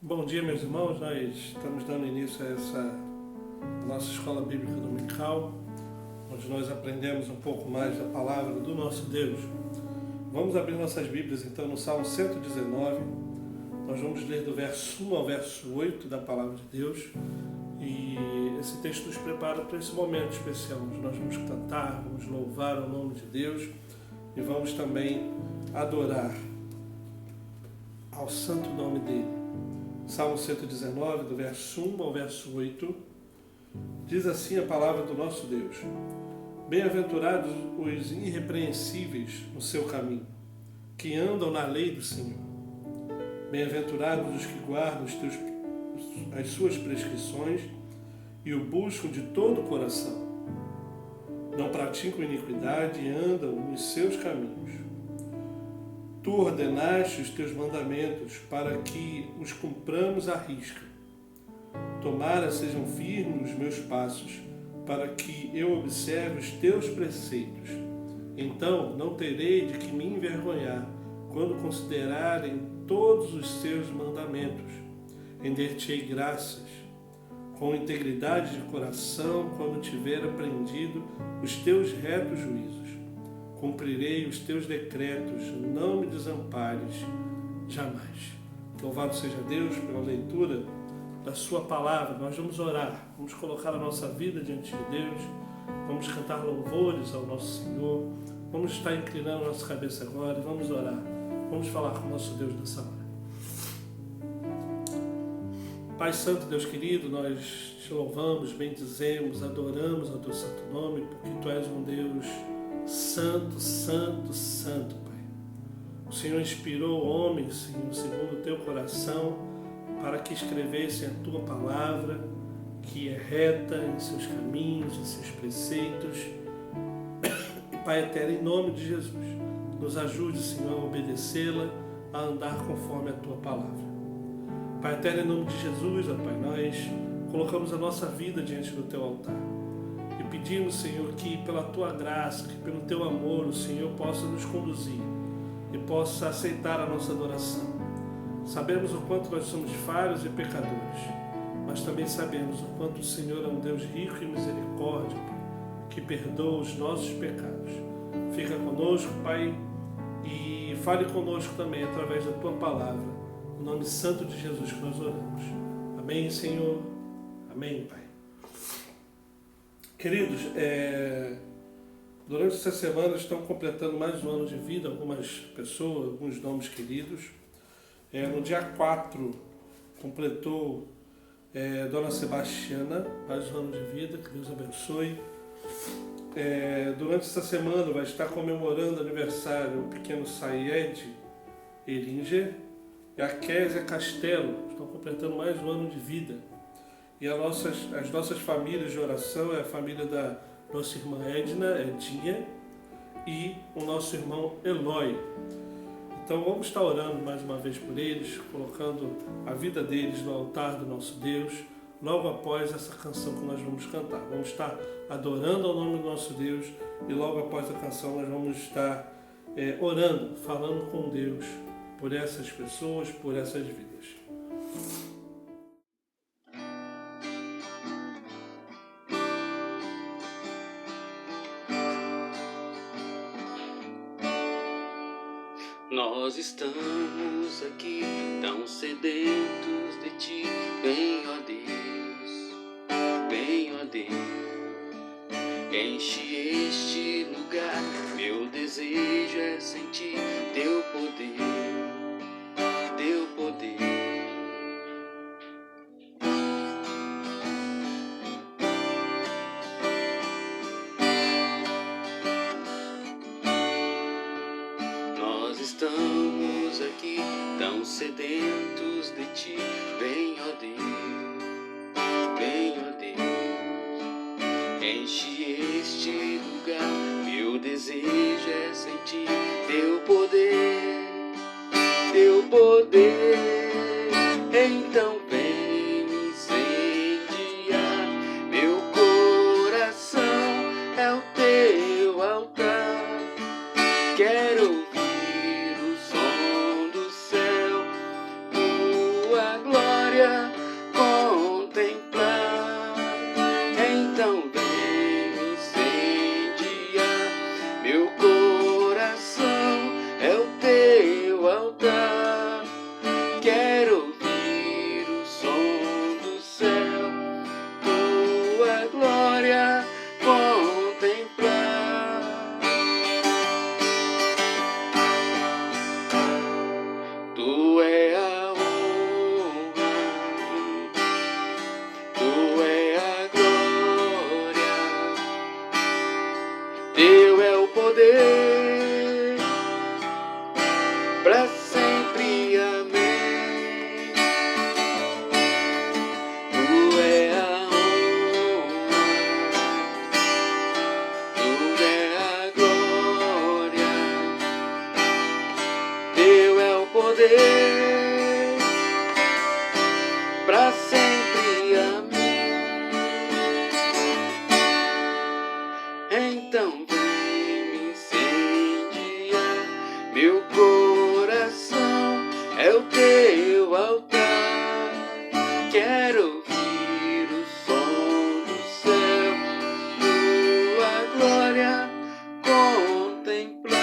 Bom dia, meus irmãos. Nós estamos dando início a essa nossa escola bíblica dominical, onde nós aprendemos um pouco mais da palavra do nosso Deus. Vamos abrir nossas Bíblias então no Salmo 119. Nós vamos ler do verso 1 ao verso 8 da palavra de Deus. E esse texto nos prepara para esse momento especial, onde nós vamos cantar, vamos louvar o nome de Deus e vamos também adorar ao santo nome dele. Salmo 119, do verso 1 ao verso 8, diz assim a palavra do nosso Deus: Bem-aventurados os irrepreensíveis no seu caminho, que andam na lei do Senhor. Bem-aventurados os que guardam as suas prescrições e o buscam de todo o coração. Não praticam iniquidade e andam nos seus caminhos. Tu ordenaste os teus mandamentos para que os cumpramos à risca. Tomara sejam firmes os meus passos, para que eu observe os teus preceitos. Então não terei de que me envergonhar, quando considerarem todos os seus mandamentos. Render-te-ei graças, com integridade de coração, quando tiver aprendido os teus retos juízos. Cumprirei os teus decretos, não me desampares jamais. Louvado seja Deus pela leitura da sua palavra. Nós vamos orar, vamos colocar a nossa vida diante de Deus, vamos cantar louvores ao nosso Senhor, vamos estar inclinando a nossa cabeça agora e vamos orar, vamos falar com o nosso Deus nessa hora. Pai Santo, Deus querido, nós te louvamos, bendizemos, adoramos ao teu santo nome, porque tu és um Deus santo, santo, santo, Pai. O Senhor inspirou homens, Senhor, segundo o teu coração, para que escrevessem a tua palavra, que é reta em seus caminhos, em seus preceitos. E, Pai eterno, em nome de Jesus, nos ajude, Senhor, a obedecê-la, a andar conforme a tua palavra. Pai eterno, em nome de Jesus, ó Pai, nós colocamos a nossa vida diante do teu altar. E pedimos, Senhor, que pela tua graça, que pelo teu amor, o Senhor possa nos conduzir e possa aceitar a nossa adoração. Sabemos o quanto nós somos falhos e pecadores, mas também sabemos o quanto o Senhor é um Deus rico em misericórdia, que perdoa os nossos pecados. Fica conosco, Pai, e fale conosco também através da tua palavra. No nome santo de Jesus que nós oramos. Amém, Senhor. Amém, Pai. Queridos, durante essa semana estão completando mais um ano de vida algumas pessoas, alguns nomes queridos. No dia 4 completou Dona Sebastiana, mais um ano de vida, que Deus abençoe. Durante essa semana vai estar comemorando aniversário o pequeno Sayed Eringer e a Késia Castelo, estão completando mais um ano de vida. E as nossas famílias de oração é a família da nossa irmã Edinha, e o nosso irmão Eloy. Então vamos estar orando mais uma vez por eles, colocando a vida deles no altar do nosso Deus, logo após essa canção que nós vamos cantar. Vamos estar adorando ao nome do nosso Deus e logo após a canção nós vamos estar orando, falando com Deus por essas pessoas, por essas vidas. Nós estamos aqui tão sedentos de ti, vem ó Deus, enche este lugar, meu desejo é sentir teu poder, teu poder. Nós estamos aqui tão sedentos de ti, vem ó Deus, enche este lugar, meu desejo é sentir teu poder, teu poder. Então vem me incendiar, meu coração é o teu altar. Quero ouvir o som do céu, tua glória glória contemplar. Então vem me incendiar, meu coração é o teu altar. Quero ouvir o som do céu, tua glória contemplar. Tu é a honra, tu é a glória, teu é o poder, pra sempre, amém. Tu é a honra, tu é a glória, teu é o poder, pra sempre, amém. Então vem me incendiar, meu coração é o teu altar. Quero ouvir o som do céu, tua glória contemplar.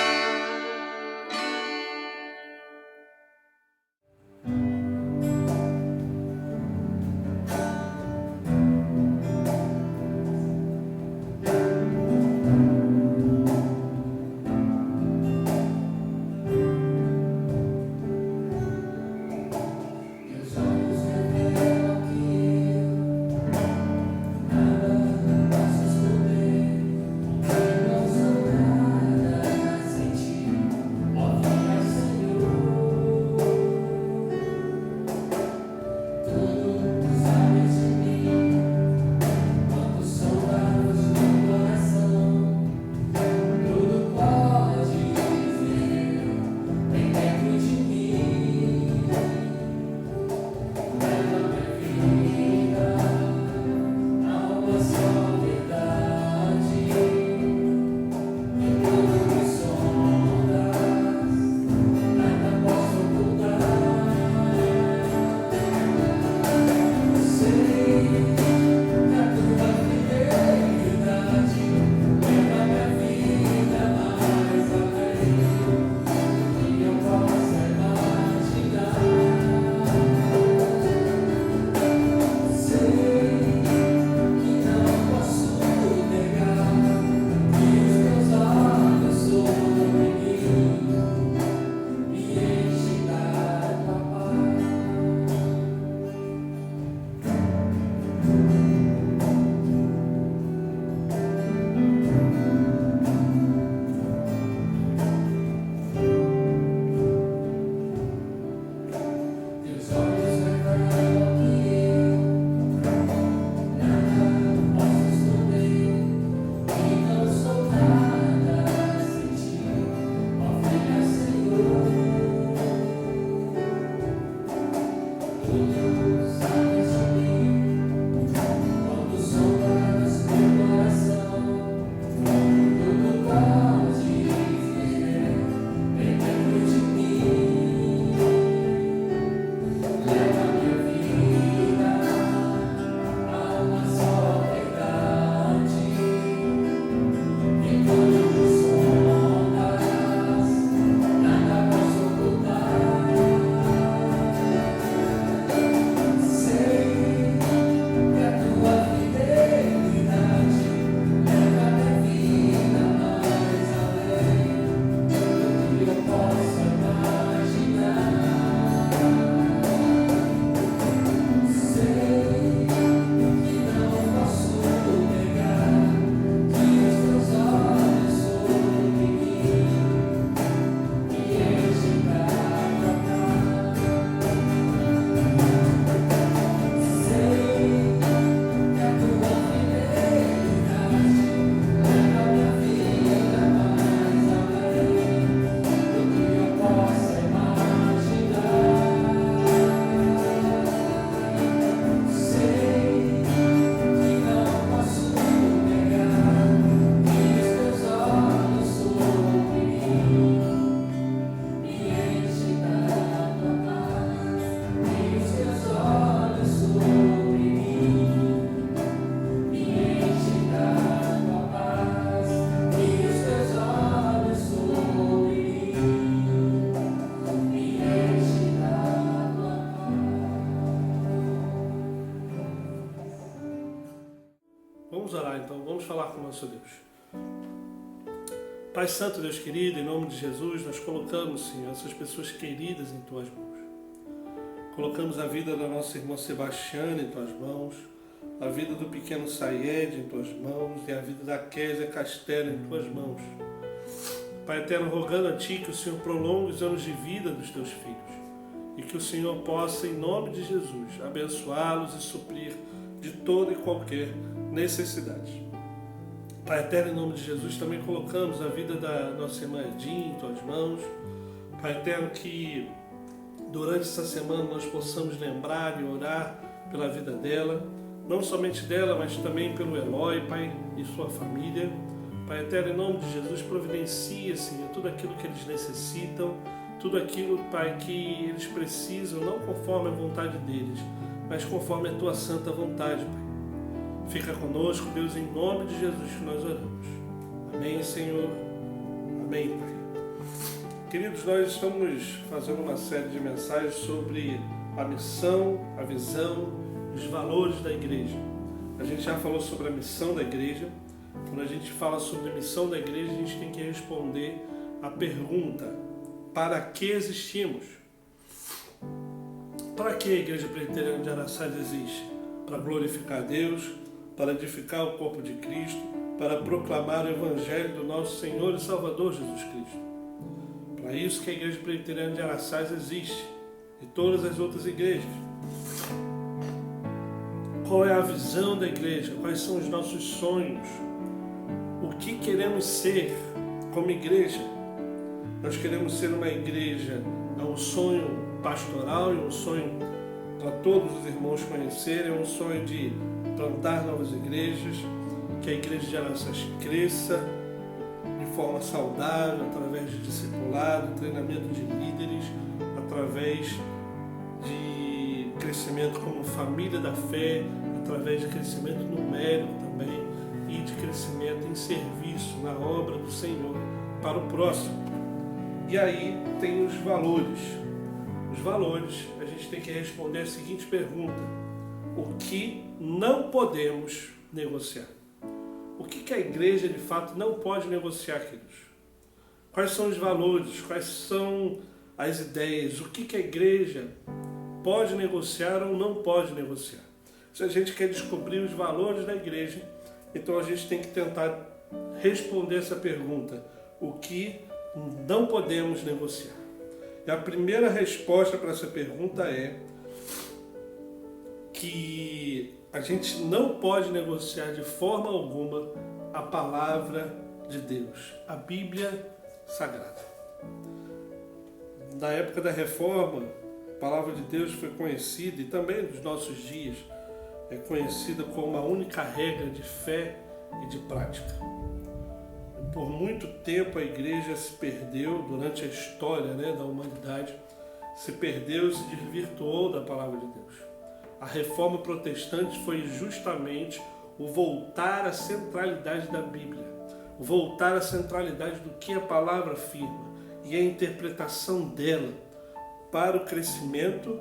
Vamos orar então, vamos falar com o nosso Deus. Pai Santo, Deus querido, em nome de Jesus, nós colocamos, Senhor, essas pessoas queridas em Tuas mãos. Colocamos a vida da nossa irmã Sebastiana em Tuas mãos, a vida do pequeno Sayed em Tuas mãos e a vida da Késia Castelo em Tuas mãos. Pai eterno, rogando a Ti que o Senhor prolongue os anos de vida dos Teus filhos e que o Senhor possa, em nome de Jesus, abençoá-los e suprir de toda e qualquer necessidade. Pai eterno, em nome de Jesus, também colocamos a vida da nossa irmã Edinha em Tuas mãos. Pai eterno, que durante essa semana nós possamos lembrar e orar pela vida dela, não somente dela, mas também pelo Eloy, Pai, e sua família. Pai eterno, em nome de Jesus, providencia, Senhor, tudo aquilo que eles necessitam, tudo aquilo, Pai, que eles precisam, não conforme a vontade deles, mas conforme a Tua santa vontade, Pai. Fica conosco, Deus, em nome de Jesus que nós oramos. Amém, Senhor. Amém, Pai. Queridos, nós estamos fazendo uma série de mensagens sobre a missão, a visão, os valores da igreja. A gente já falou sobre a missão da igreja. Quando a gente fala sobre a missão da igreja, a gente tem que responder a pergunta: para que existimos? Para que a Igreja Presbiteriana de Araçás existe? Para glorificar a Deus, para edificar o corpo de Cristo, para proclamar o Evangelho do nosso Senhor e Salvador Jesus Cristo. Para isso que a Igreja Presbiteriana de Araçás existe, e todas as outras igrejas. Qual é a visão da igreja? Quais são os nossos sonhos? O que queremos ser como igreja? Nós queremos ser uma igreja, é um sonho pastoral e um sonho para todos os irmãos conhecerem, é um sonho de plantar novas igrejas, que a igreja de Araçás cresça de forma saudável, através de discipulado, treinamento de líderes, através de crescimento como família da fé, através de crescimento numérico também e de crescimento em serviço na obra do Senhor para o próximo. E aí tem os valores. Os valores, a gente tem que responder a seguinte pergunta: o que não podemos negociar? O que a igreja de fato não pode negociar, queridos? Quais são os valores? Quais são as ideias? O que a igreja pode negociar ou não pode negociar? Se a gente quer descobrir os valores da igreja, então a gente tem que tentar responder essa pergunta: o que não podemos negociar? E a primeira resposta para essa pergunta é que a gente não pode negociar de forma alguma a palavra de Deus, a Bíblia Sagrada. Na época da Reforma, a palavra de Deus foi conhecida, e também nos nossos dias, é conhecida como a única regra de fé e de prática. Por muito tempo a igreja se perdeu, durante a história da humanidade, se perdeu e se desvirtuou da palavra de Deus. A reforma protestante foi justamente o voltar à centralidade da Bíblia, o voltar à centralidade do que a palavra afirma e a interpretação dela para o crescimento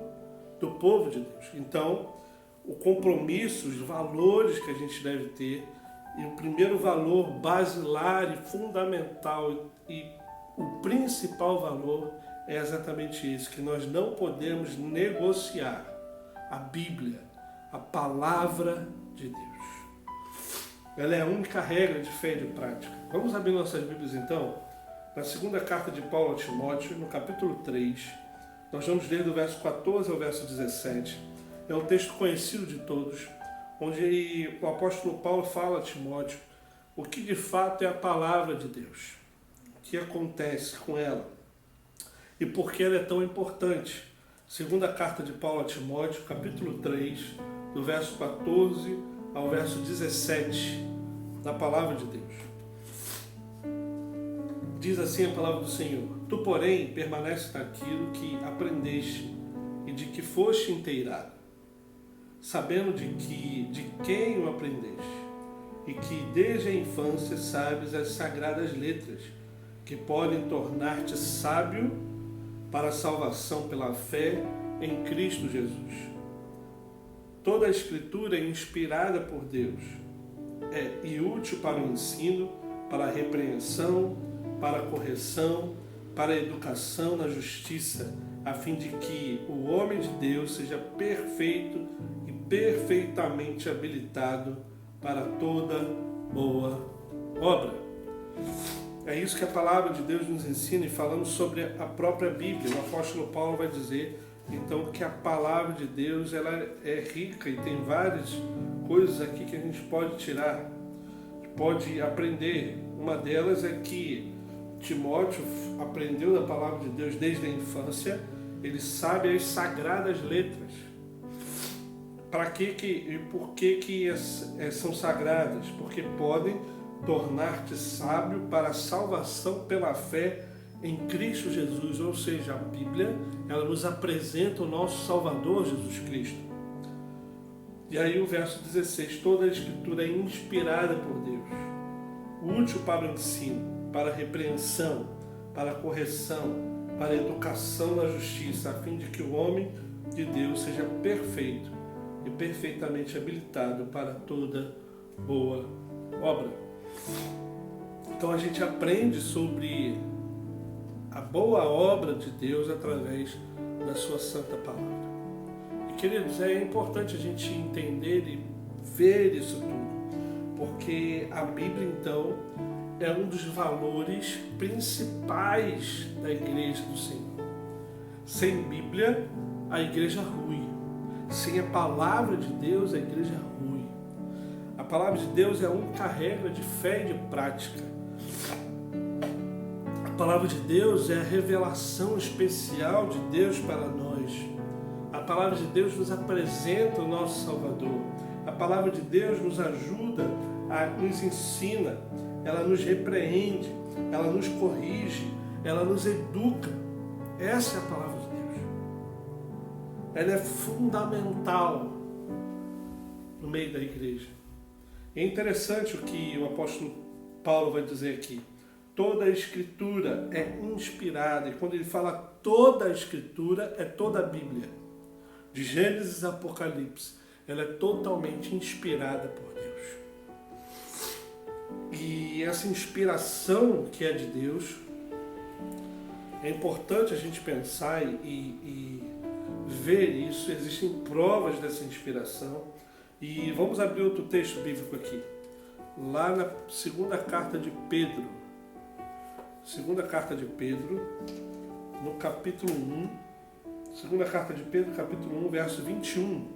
do povo de Deus. Então, o compromisso, os valores que a gente deve ter, e o primeiro valor basilar e fundamental e o principal valor é exatamente esse, que nós não podemos negociar a Bíblia, a palavra de Deus. Ela é a única regra de fé e de prática. Vamos abrir nossas Bíblias então, na segunda carta de Paulo a Timóteo, no capítulo 3, nós vamos ler do verso 14 ao verso 17. É um texto conhecido de todos, onde o apóstolo Paulo fala a Timóteo o que de fato é a palavra de Deus, o que acontece com ela e por que ela é tão importante. Segunda carta de Paulo a Timóteo, capítulo 3, do verso 14 ao verso 17, da palavra de Deus. Diz assim a palavra do Senhor: Tu, porém, permanece naquilo que aprendeste e de que foste inteirado, sabendo de quem o aprendeste, e que desde a infância sabes as sagradas letras, que podem tornar-te sábio para a salvação pela fé em Cristo Jesus. Toda a Escritura é inspirada por Deus e útil para o ensino, para a repreensão, para a correção, para a educação na justiça, a fim de que o homem de Deus seja perfeito e perfeitamente habilitado para toda boa obra. É isso que a palavra de Deus nos ensina, e falando sobre a própria Bíblia. O apóstolo Paulo vai dizer, então, que a palavra de Deus ela é rica e tem várias coisas aqui que a gente pode tirar, pode aprender. Uma delas é que Timóteo aprendeu da palavra de Deus desde a infância, ele sabe as sagradas letras. Para que e por que são sagradas? Porque podem tornar-te sábio para a salvação pela fé em Cristo Jesus. Ou seja, a Bíblia ela nos apresenta o nosso Salvador Jesus Cristo. E aí o verso 16, toda a Escritura é inspirada por Deus, útil para o ensino, para a repreensão, para a correção, para a educação na justiça, a fim de que o homem de Deus seja perfeito e perfeitamente habilitado para toda boa obra. Então a gente aprende sobre a boa obra de Deus através da sua santa palavra. E queridos, é importante a gente entender e ver isso tudo, porque a Bíblia então é um dos valores principais da igreja do Senhor. Sem Bíblia, a igreja rui. Sem a palavra de Deus, a igreja rui. A palavra de Deus é a única regra de fé e de prática. A palavra de Deus é a revelação especial de Deus para nós. A palavra de Deus nos apresenta o nosso Salvador. A palavra de Deus nos ajuda, nos ensina, ela nos repreende, ela nos corrige, ela nos educa. Essa é a palavra de Deus. Ela é fundamental no meio da igreja. É interessante o que o apóstolo Paulo vai dizer aqui. Toda a Escritura é inspirada, e quando ele fala toda a Escritura, é toda a Bíblia. De Gênesis a Apocalipse, ela é totalmente inspirada por Deus. E essa inspiração que é de Deus, é importante a gente pensar e ver isso. Existem provas dessa inspiração. E vamos abrir outro texto bíblico aqui. Lá na segunda carta de Pedro. Segunda carta de Pedro, no capítulo 1. Segunda carta de Pedro, capítulo 1, verso 21.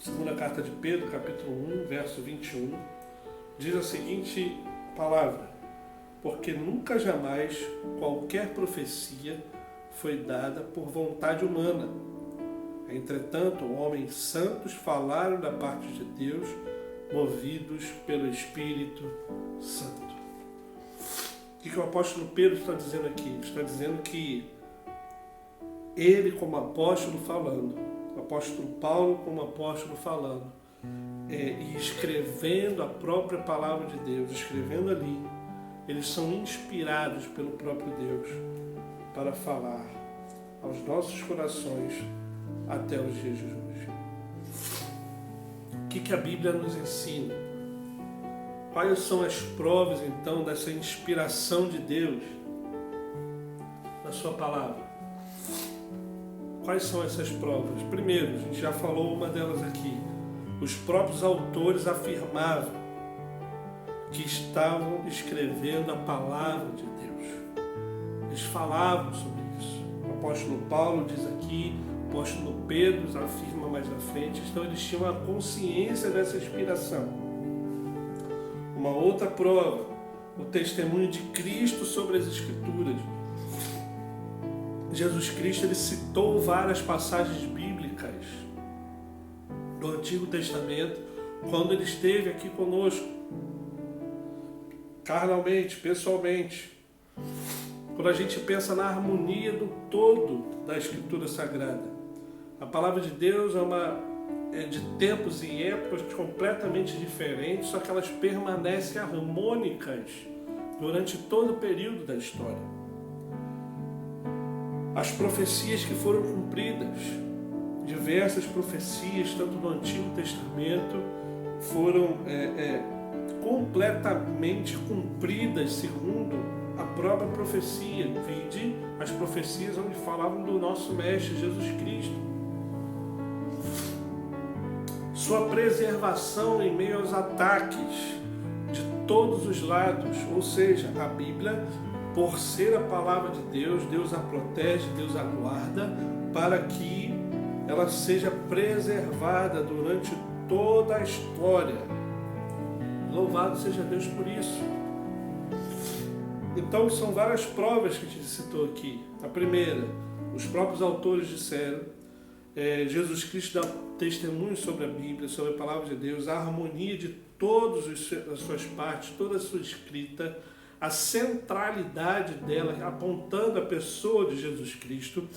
Segunda carta de Pedro, capítulo 1, verso 21. Diz a seguinte palavra: porque nunca jamais qualquer profecia foi dada por vontade humana. Entretanto, homens santos falaram da parte de Deus, movidos pelo Espírito Santo. O que o apóstolo Pedro está dizendo aqui? Ele está dizendo que ele, como apóstolo falando, o apóstolo Paulo como apóstolo falando, e escrevendo a própria palavra de Deus, escrevendo ali, eles são inspirados pelo próprio Deus para falar aos nossos corações até os dias de hoje. O que a Bíblia nos ensina? Quais são as provas, então, dessa inspiração de Deus na sua palavra? Quais são essas provas? Primeiro, a gente já falou uma delas aqui. Os próprios autores afirmavam que estavam escrevendo a palavra de Deus. Eles falavam sobre isso. O apóstolo Paulo diz aqui, o apóstolo Pedro afirma mais à frente. Então eles tinham a consciência dessa inspiração. Uma outra prova, o testemunho de Cristo sobre as Escrituras. Jesus Cristo ele citou várias passagens bíblicas do Antigo Testamento quando ele esteve aqui conosco, carnalmente, pessoalmente. Quando a gente pensa na harmonia do todo da Escritura Sagrada, a palavra de Deus é de tempos e épocas completamente diferentes, só que elas permanecem harmônicas durante todo o período da história. As profecias que foram cumpridas, diversas profecias, tanto no Antigo Testamento foram completamente cumpridas segundo a própria profecia. Vide as profecias onde falavam do nosso Mestre Jesus Cristo. Sua preservação em meio aos ataques de todos os lados, ou seja, a Bíblia, por ser a palavra de Deus, Deus a protege, Deus a guarda, para que ela seja preservada durante toda a história. Louvado seja Deus por isso. Então são várias provas que a gente citou aqui. A primeira, os próprios autores disseram, Jesus Cristo dá testemunho sobre a Bíblia, sobre a palavra de Deus, a harmonia de todas as suas partes, toda a sua escrita, a centralidade dela, apontando a pessoa de Jesus Cristo.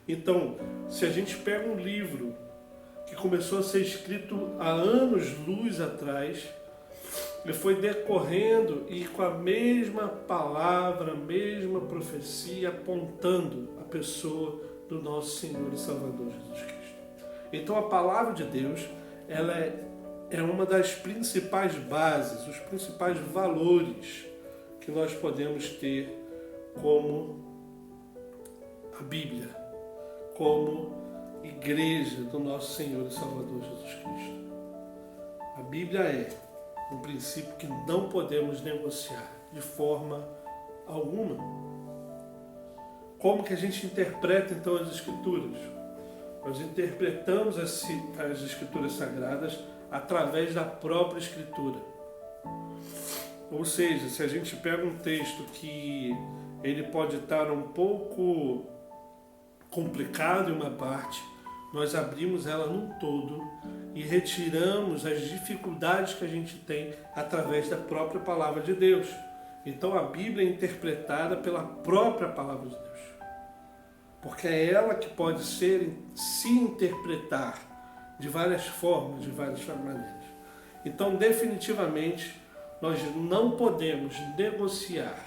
Então, se a gente pega um livro que começou a ser escrito há anos-luz atrás, ele foi decorrendo e com a mesma palavra, a mesma profecia, apontando a pessoa do nosso Senhor e Salvador Jesus Cristo. Então a palavra de Deus, ela é uma das principais bases, os principais valores que nós podemos ter como a Bíblia, como igreja do nosso Senhor e Salvador Jesus Cristo. A Bíblia é um princípio que não podemos negociar de forma alguma. Como que a gente interpreta então as Escrituras? Nós interpretamos as Escrituras Sagradas através da própria Escritura. Ou seja, se a gente pega um texto que ele pode estar um pouco complicado em uma parte, nós abrimos ela num todo e retiramos as dificuldades que a gente tem através da própria palavra de Deus. Então a Bíblia é interpretada pela própria palavra de Deus, porque é ela que pode se interpretar de várias formas, de várias maneiras. Então definitivamente nós não podemos negociar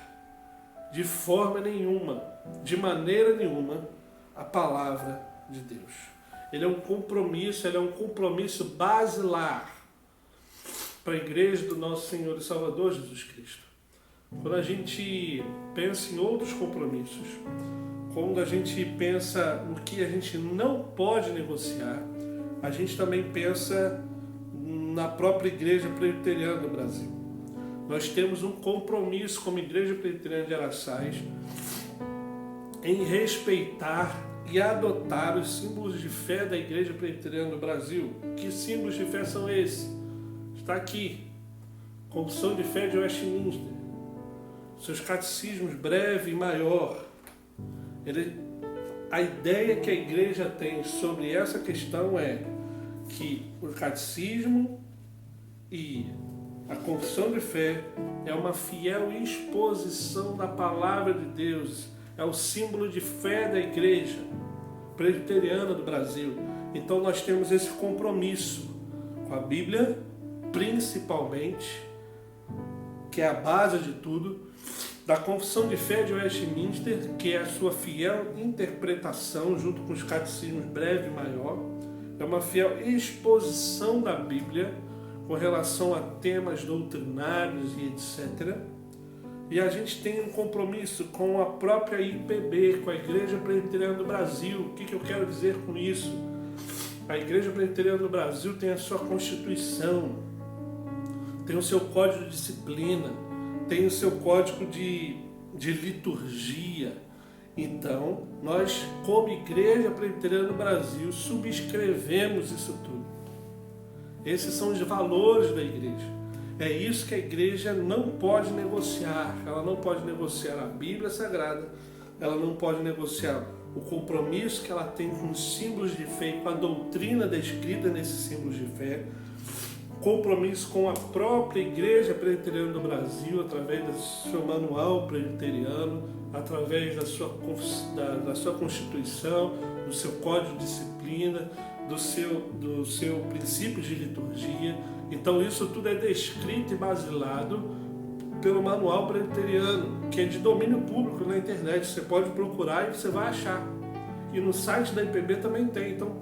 de forma nenhuma, de maneira nenhuma, a palavra de Deus. Ele é um compromisso basilar para a igreja do nosso Senhor e Salvador Jesus Cristo. Quando a gente pensa em outros compromissos, quando a gente pensa no que a gente não pode negociar, a gente também pensa na própria Igreja Presbiteriana do Brasil. Nós temos um compromisso como Igreja Presbiteriana de Araçás em respeitar e adotar os símbolos de fé da Igreja Presbiteriana do Brasil. Que símbolos de fé são esses? Está aqui. Confissão de Fé de Westminster. Seus catecismos breve e maior. A ideia que a igreja tem sobre essa questão é que o catecismo e a confissão de fé é uma fiel exposição da palavra de Deus, é o símbolo de fé da igreja presbiteriana do Brasil. Então nós temos esse compromisso com a Bíblia, principalmente, que é a base de tudo, da Confissão de Fé de Westminster, que é a sua fiel interpretação junto com os catecismos breve e maior, é uma fiel exposição da Bíblia com relação a temas doutrinários e etc. E a gente tem um compromisso com a própria IPB, com a Igreja Presbiteriana do Brasil. O que eu quero dizer com isso? A Igreja Presbiteriana do Brasil tem a sua Constituição, tem o seu Código de Disciplina, tem o seu Código de Liturgia. Então, nós, como Igreja Presbiteriana do Brasil, subscrevemos isso tudo. Esses são os valores da igreja. É isso que a igreja não pode negociar. Ela não pode negociar a Bíblia Sagrada, ela não pode negociar o compromisso que ela tem com os símbolos de fé e com a doutrina descrita nesses símbolos de fé, compromisso com a própria Igreja Presbiteriana do Brasil, através do seu manual presbiteriano, através da sua Constituição, do seu Código de Disciplina, do seu princípio de liturgia. Então isso tudo é descrito e basilado pelo manual presbiteriano, que é de domínio público na internet. Você pode procurar e você vai achar. E no site da IPB também tem. Então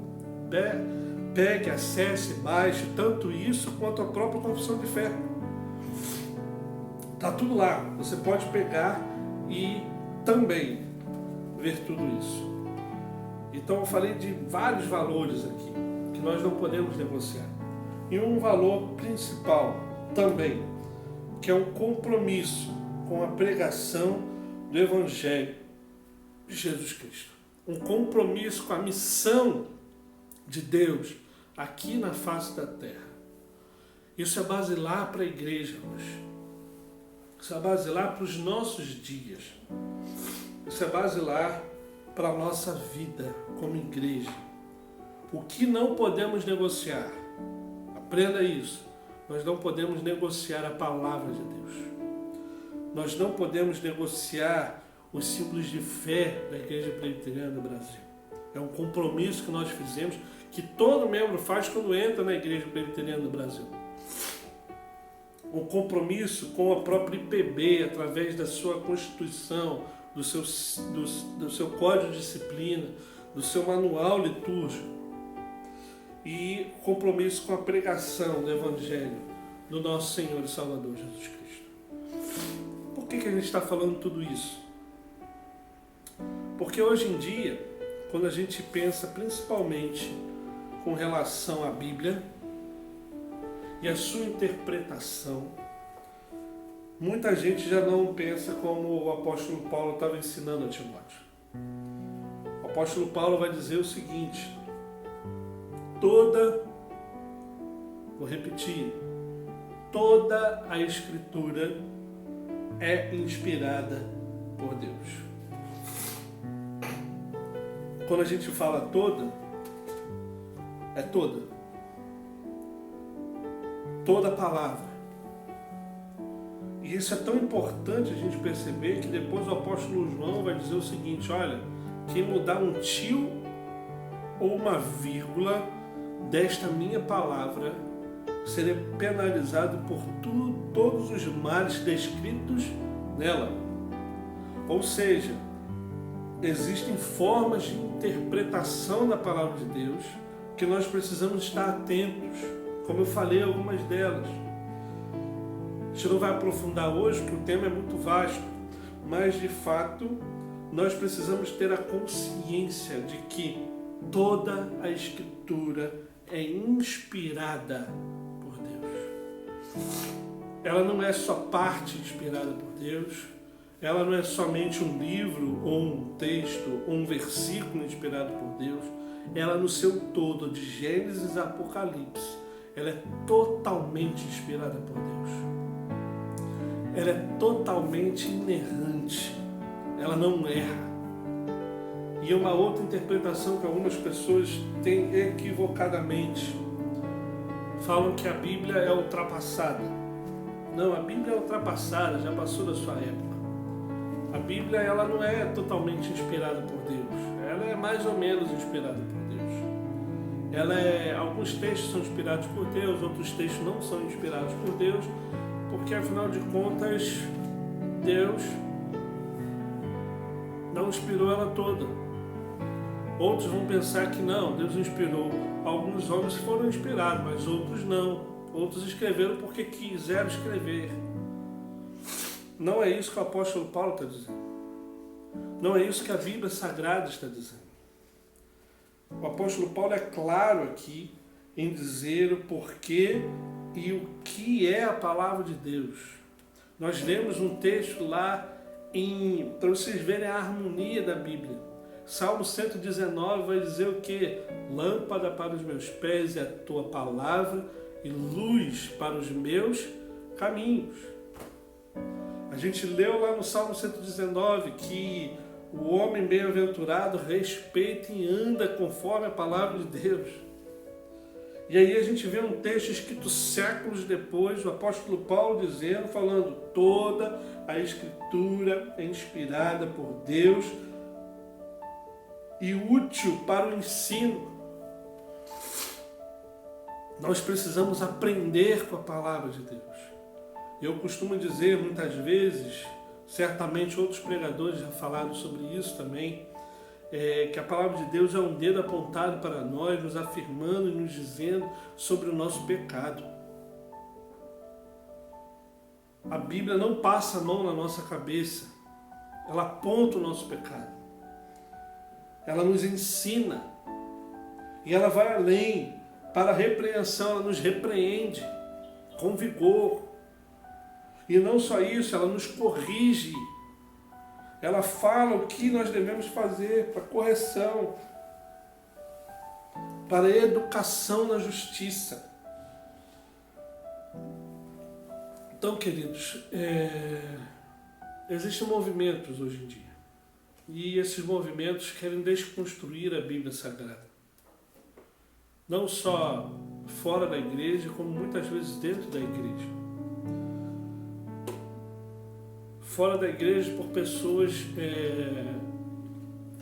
pegue, acesse, baixe, tanto isso quanto a própria confissão de fé. Está tudo lá. Você pode pegar e também ver tudo isso. Então eu falei de vários valores aqui que nós não podemos negociar. E um valor principal também, que é um compromisso com a pregação do Evangelho de Jesus Cristo. Um compromisso com a missão de Deus aqui na face da terra. Isso é basilar para a igreja hoje. Isso é basilar para os nossos dias. Isso é basilar para a nossa vida como igreja. O que não podemos negociar? Aprenda isso. Nós não podemos negociar a palavra de Deus. Nós não podemos negociar os símbolos de fé da Igreja Presbiteriana do Brasil. É um compromisso que nós fizemos, que todo membro faz quando entra na Igreja Presbiteriana do Brasil. Um compromisso com a própria IPB, através da sua Constituição, do seu Código de Disciplina, do seu manual litúrgico. E compromisso com a pregação do Evangelho do nosso Senhor e Salvador Jesus Cristo. Por que a gente está falando tudo isso? Porque hoje em dia, quando a gente pensa principalmente com relação à Bíblia e a sua interpretação, muita gente já não pensa como o apóstolo Paulo estava ensinando a Timóteo. O apóstolo Paulo vai dizer o seguinte: vou repetir, toda a Escritura é inspirada por Deus. Quando a gente fala toda, é toda. Toda a palavra. E isso é tão importante a gente perceber que depois o apóstolo João vai dizer o seguinte: olha, quem mudar um tio ou uma vírgula desta minha palavra será penalizado por todos os males descritos nela. Ou seja, existem formas de interpretação da palavra de Deus que nós precisamos estar atentos, como eu falei algumas delas. A gente não vai aprofundar hoje, porque o tema é muito vasto, mas de fato nós precisamos ter a consciência de que toda a Escritura é inspirada por Deus. Ela não é só parte inspirada por Deus, ela não é somente um livro, ou um texto, ou um versículo inspirado por Deus. Ela no seu todo, de Gênesis a Apocalipse, ela é totalmente inspirada por Deus. Ela é totalmente inerrante. Ela não erra. E uma outra interpretação que algumas pessoas têm equivocadamente. Falam que a Bíblia é ultrapassada. Não, a Bíblia é ultrapassada, já passou da sua época. A Bíblia ela não é totalmente inspirada por Deus. Ela é mais ou menos inspirada por Deus. Alguns textos são inspirados por Deus, outros textos não são inspirados por Deus, porque afinal de contas, Deus não inspirou ela toda. Outros vão pensar que não, Deus inspirou. Alguns homens foram inspirados, mas outros não. Outros escreveram porque quiseram escrever. Não é isso que o apóstolo Paulo está dizendo. Não é isso que a Bíblia Sagrada está dizendo. O apóstolo Paulo é claro aqui em dizer o porquê e o que é a palavra de Deus. Nós lemos um texto lá para vocês verem a harmonia da Bíblia. Salmo 119 vai dizer o quê? Lâmpada para os meus pés é a tua palavra e luz para os meus caminhos. A gente leu lá no Salmo 119 que o homem bem-aventurado respeita e anda conforme a palavra de Deus. E aí a gente vê um texto escrito séculos depois, o apóstolo Paulo dizendo, falando, toda a Escritura é inspirada por Deus e útil para o ensino. Nós precisamos aprender com a palavra de Deus. Eu costumo dizer muitas vezes, certamente outros pregadores já falaram sobre isso também, que a palavra de Deus é um dedo apontado para nós, nos afirmando e nos dizendo sobre o nosso pecado. A Bíblia não passa a mão na nossa cabeça, ela aponta o nosso pecado. Ela nos ensina e ela vai além. Para a repreensão, ela nos repreende com vigor. E não só isso, ela nos corrige. Ela fala o que nós devemos fazer para correção, para educação na justiça. Então, queridos, existem movimentos hoje em dia. E esses movimentos querem desconstruir a Bíblia Sagrada. Não só fora da igreja, como muitas vezes dentro da igreja. Fora da igreja por pessoas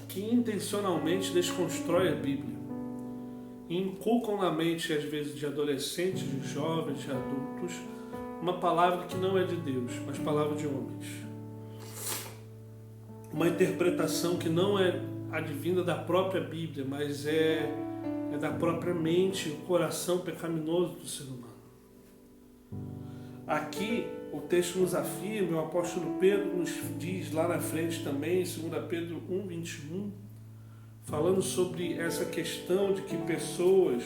que intencionalmente desconstroem a Bíblia. E inculcam na mente, às vezes, de adolescentes, de jovens, de adultos, uma palavra que não é de Deus, mas palavra de homens. Uma interpretação que não é advinda da própria Bíblia, mas é da própria mente, o coração pecaminoso do ser humano. Aqui o texto nos afirma, o apóstolo Pedro nos diz lá na frente também, em 2 Pedro 1:21, falando sobre essa questão de que pessoas,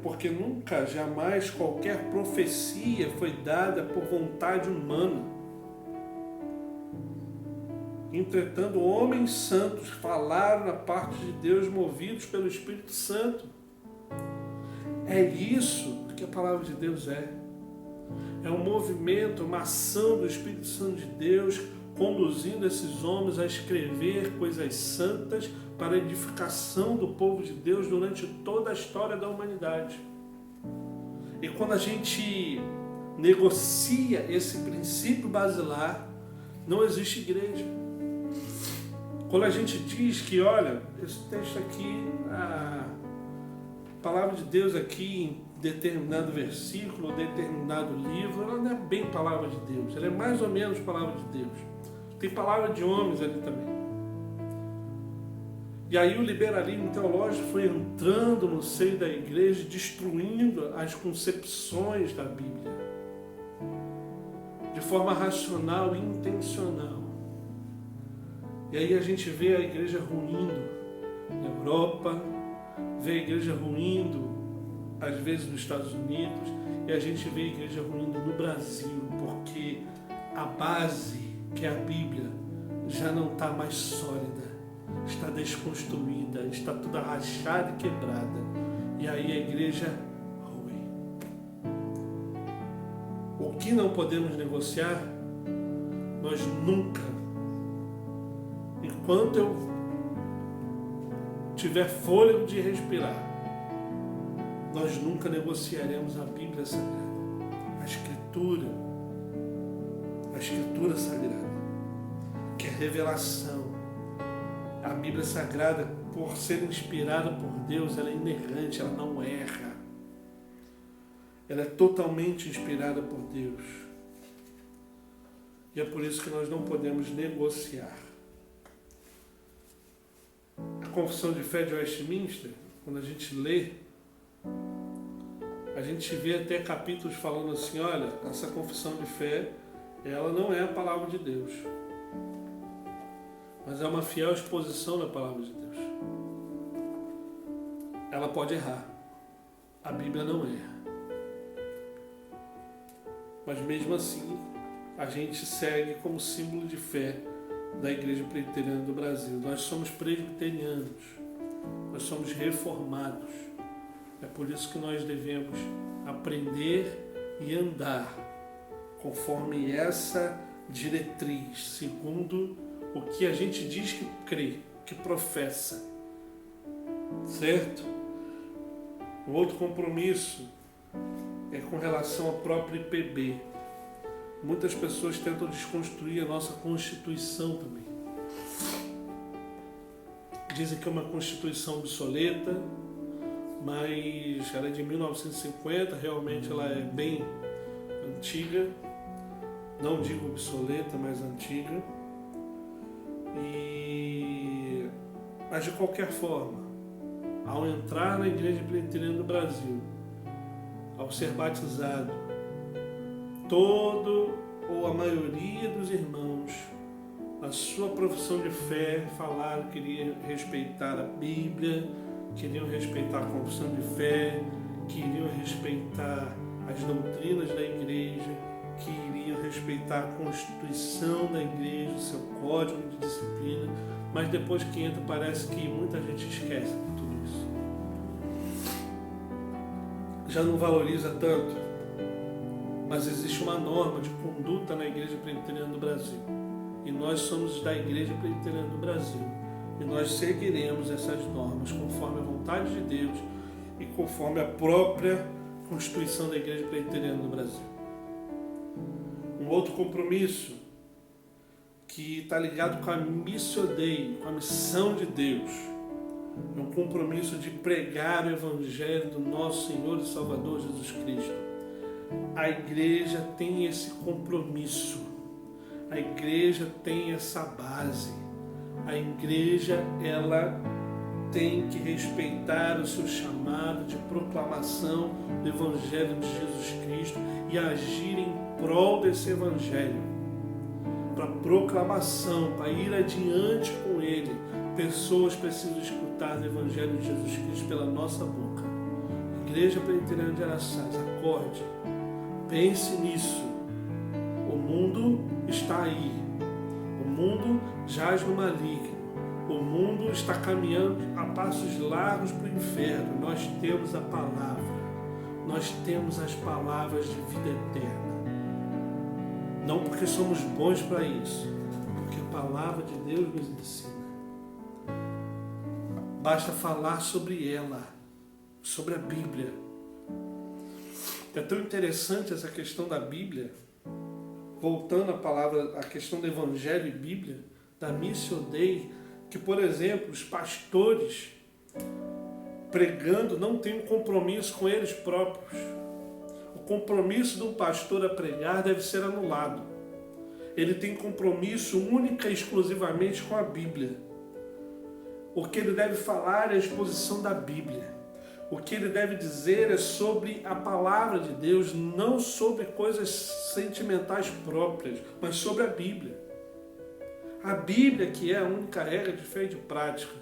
porque nunca, jamais qualquer profecia foi dada por vontade humana. Entretanto, homens santos falaram na parte de Deus, movidos pelo Espírito Santo. É isso que a palavra de Deus é. É um movimento, uma ação do Espírito Santo de Deus, conduzindo esses homens a escrever coisas santas para a edificação do povo de Deus durante toda a história da humanidade. E quando a gente negocia esse princípio basilar, não existe igreja. Quando a gente diz que, olha, esse texto aqui, a palavra de Deus aqui em determinado versículo, determinado livro, ela não é bem palavra de Deus, ela é mais ou menos palavra de Deus. Tem palavra de homens ali também. E aí o liberalismo teológico foi entrando no seio da igreja, destruindo as concepções da Bíblia, de forma racional e intencional. E aí a gente vê a igreja ruindo na Europa, vê a igreja ruindo às vezes nos Estados Unidos, e a gente vê a igreja ruindo no Brasil, porque a base, que é a Bíblia, já não está mais sólida, está desconstruída, está toda rachada e quebrada, e aí a igreja rui. O que não podemos negociar, nós nunca, enquanto eu tiver fôlego de respirar, nós nunca negociaremos a Bíblia Sagrada, a Escritura Sagrada, que é revelação. A Bíblia Sagrada, por ser inspirada por Deus, ela é inerrante, ela não erra. Ela é totalmente inspirada por Deus. E é por isso que nós não podemos negociar. A Confissão de Fé de Westminster, quando a gente lê, a gente vê até capítulos falando assim, olha, essa confissão de fé, ela não é a palavra de Deus, mas é uma fiel exposição da palavra de Deus. Ela pode errar, a Bíblia não erra, mas mesmo assim a gente segue como símbolo de fé da Igreja Presbiteriana do Brasil. Nós somos presbiterianos, nós somos reformados. É por isso que nós devemos aprender e andar conforme essa diretriz, segundo o que a gente diz que crê, que professa. Certo? O outro compromisso é com relação ao próprio IPB. Muitas pessoas tentam desconstruir a nossa Constituição também. Dizem que é uma Constituição obsoleta, mas ela é de 1950, realmente ela é bem antiga, não digo obsoleta, mas antiga. E Mas de qualquer forma, ao entrar na Igreja Presbiteriana do Brasil, ao ser batizado, todo ou a maioria dos irmãos, a sua profissão de fé, falaram que queriam respeitar a Bíblia, queriam respeitar a confissão de fé, queriam respeitar as doutrinas da igreja, queriam respeitar a constituição da igreja, o seu código de disciplina, mas depois que entra parece que muita gente esquece de tudo isso. Já não valoriza tanto, mas existe uma norma de conduta na Igreja Presbiteriana do Brasil. E nós somos da Igreja Presbiteriana do Brasil. E nós seguiremos essas normas conforme a vontade de Deus e conforme a própria Constituição da Igreja Presbiteriana do Brasil. Um outro compromisso que está ligado com a Missio Dei, com a missão de Deus, é um compromisso de pregar o Evangelho do nosso Senhor e Salvador Jesus Cristo. A igreja tem esse compromisso, a igreja tem essa base, a igreja ela tem que respeitar o seu chamado de proclamação do Evangelho de Jesus Cristo e agir em prol desse Evangelho, para proclamação, para ir adiante com ele. Pessoas precisam escutar o Evangelho de Jesus Cristo pela nossa boca. Igreja Presbiteriana de Araçás, acorde, pense nisso. O mundo está aí, o mundo jaz no maligno, o mundo está caminhando a passos largos para o inferno. Nós temos a palavra, nós temos as palavras de vida eterna. Não porque somos bons para isso, porque a palavra de Deus nos ensina. Basta falar sobre ela, sobre a Bíblia. É tão interessante essa questão da Bíblia, voltando à palavra, a questão do Evangelho e Bíblia, da Missio Dei, que, por exemplo, os pastores pregando não têm um compromisso com eles próprios. O compromisso de um pastor a pregar deve ser anulado. Ele tem compromisso única e exclusivamente com a Bíblia. O que ele deve falar é a exposição da Bíblia. O que ele deve dizer é sobre a palavra de Deus, não sobre coisas sentimentais próprias, mas sobre a Bíblia. A Bíblia que é a única regra de fé e de prática.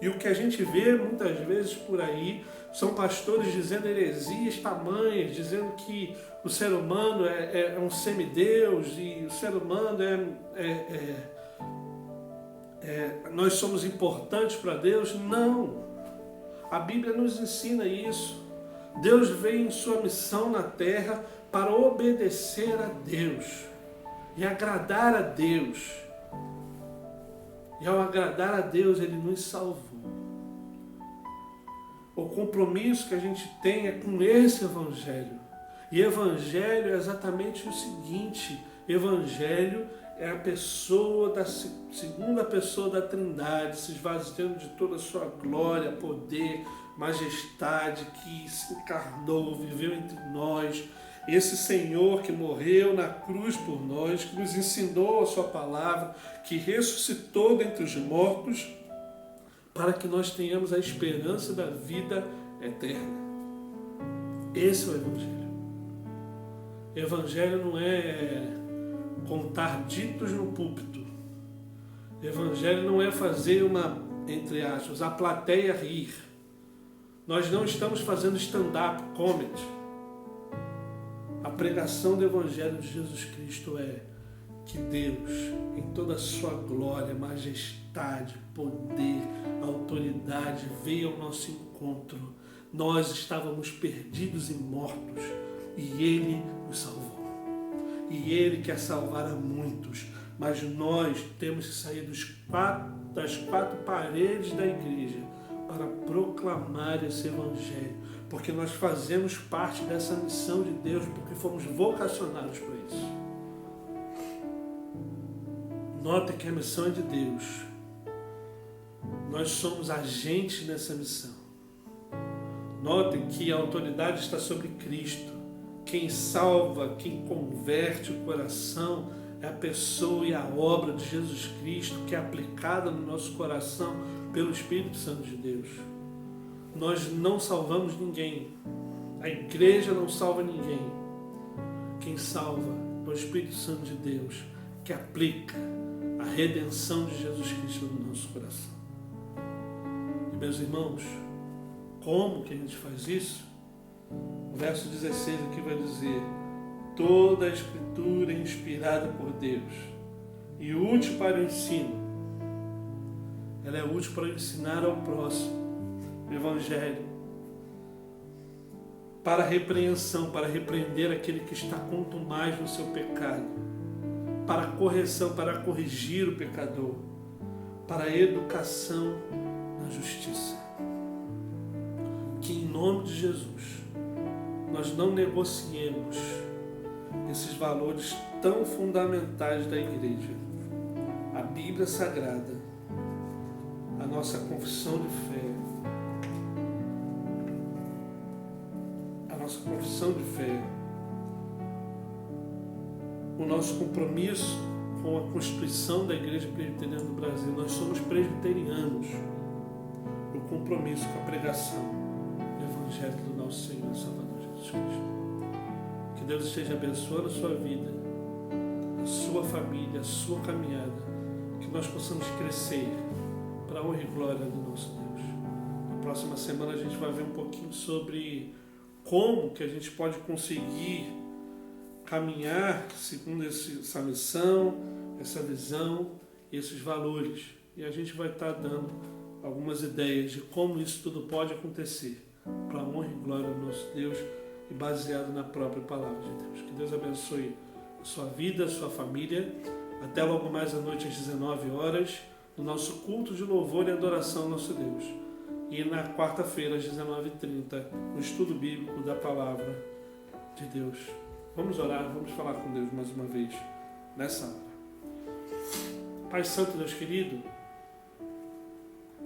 E o que a gente vê muitas vezes por aí são pastores dizendo heresias tamanhas, dizendo que o ser humano é um semideus e o ser humano nós somos importantes para Deus. Não! A Bíblia nos ensina isso. Deus veio em sua missão na terra para obedecer a Deus e agradar a Deus. E ao agradar a Deus, Ele nos salvou. O compromisso que a gente tem é com esse Evangelho. E Evangelho é exatamente o seguinte: Evangelho é a pessoa segunda pessoa da Trindade, se esvaziando de toda a sua glória, poder, majestade, que se encarnou, viveu entre nós. Esse Senhor que morreu na cruz por nós, que nos ensinou a sua palavra, que ressuscitou dentre os mortos, para que nós tenhamos a esperança da vida eterna. Esse é o Evangelho. Evangelho não é contar ditos no púlpito. Evangelho não é fazer uma, entre aspas, a plateia rir. Nós não estamos fazendo stand-up comedy. A pregação do Evangelho de Jesus Cristo é que Deus, em toda a sua glória, majestade, poder, autoridade, veio ao nosso encontro. Nós estávamos perdidos e mortos e Ele nos salvou. E Ele quer salvar a muitos, mas nós temos que sair das quatro paredes da igreja para proclamar esse Evangelho, porque nós fazemos parte dessa missão de Deus, porque fomos vocacionados para isso. Nota que a missão é de Deus. Nós somos agentes nessa missão. Notem que a autoridade está sobre Cristo. Quem salva, quem converte o coração é a pessoa e a obra de Jesus Cristo que é aplicada no nosso coração pelo Espírito Santo de Deus. Nós não salvamos ninguém. A igreja não salva ninguém. Quem salva é o Espírito Santo de Deus, que aplica a redenção de Jesus Cristo no nosso coração. E, meus irmãos, como que a gente faz isso? O verso 16 aqui vai dizer: toda a Escritura é inspirada por Deus e útil para o ensino. Ela é útil para ensinar ao próximo o Evangelho, para a repreensão, para repreender aquele que está contumaz no seu pecado, para a correção, para corrigir o pecador, para a educação na justiça. Que em nome de Jesus nós não negociemos esses valores tão fundamentais da igreja: a Bíblia Sagrada, a nossa confissão de fé, o nosso compromisso com a Constituição da Igreja Presbiteriana do Brasil. Nós somos presbiterianos. O compromisso com a pregação do Evangelho do nosso Senhor e Salvador Jesus Cristo. Que Deus esteja abençoando a sua vida, a sua família, a sua caminhada. Que nós possamos crescer para a honra e glória do nosso Deus. Na próxima semana a gente vai ver um pouquinho sobre como que a gente pode conseguir caminhar segundo essa missão, essa visão e esses valores. E a gente vai estar dando algumas ideias de como isso tudo pode acontecer para a honra e glória do nosso Deus e baseado na própria palavra de Deus. Que Deus abençoe a sua vida, a sua família. Até logo mais à noite às 19 horas, no nosso culto de louvor e adoração ao nosso Deus. E na quarta-feira às 19h30, no estudo bíblico da palavra de Deus. Vamos orar, vamos falar com Deus mais uma vez nessa hora. Pai Santo, Deus querido,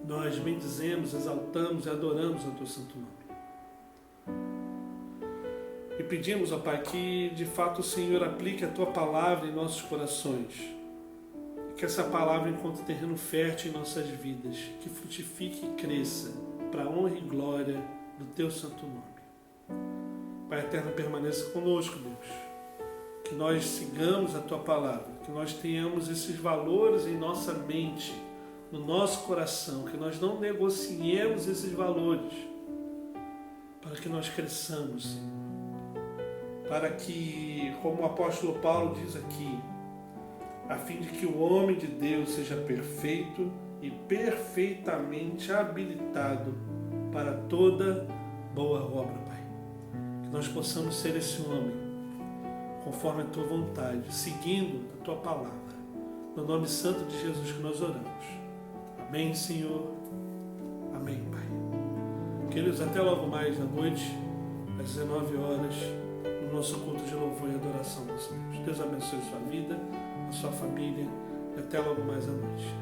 nós bendizemos, exaltamos e adoramos o Teu santo nome. E pedimos, ó Pai, que de fato o Senhor aplique a Tua palavra em nossos corações. Que essa palavra encontre terreno fértil em nossas vidas, que frutifique e cresça para a honra e glória do Teu santo nome. Pai eterno, permaneça conosco, Deus. Que nós sigamos a Tua palavra, que nós tenhamos esses valores em nossa mente, no nosso coração, que nós não negociemos esses valores, para que nós cresçamos, Senhor. Para que, como o apóstolo Paulo diz aqui, a fim de que o homem de Deus seja perfeito e perfeitamente habilitado para toda boa obra, Pai. Que nós possamos ser esse homem, conforme a Tua vontade, seguindo a Tua palavra. No nome santo de Jesus que nós oramos. Amém, Senhor. Amém, Pai. Queridos, até logo mais à noite, às 19 horas, no nosso culto de louvor e adoração ao Deus. Deus abençoe a sua vida, a sua família, e até logo mais à noite.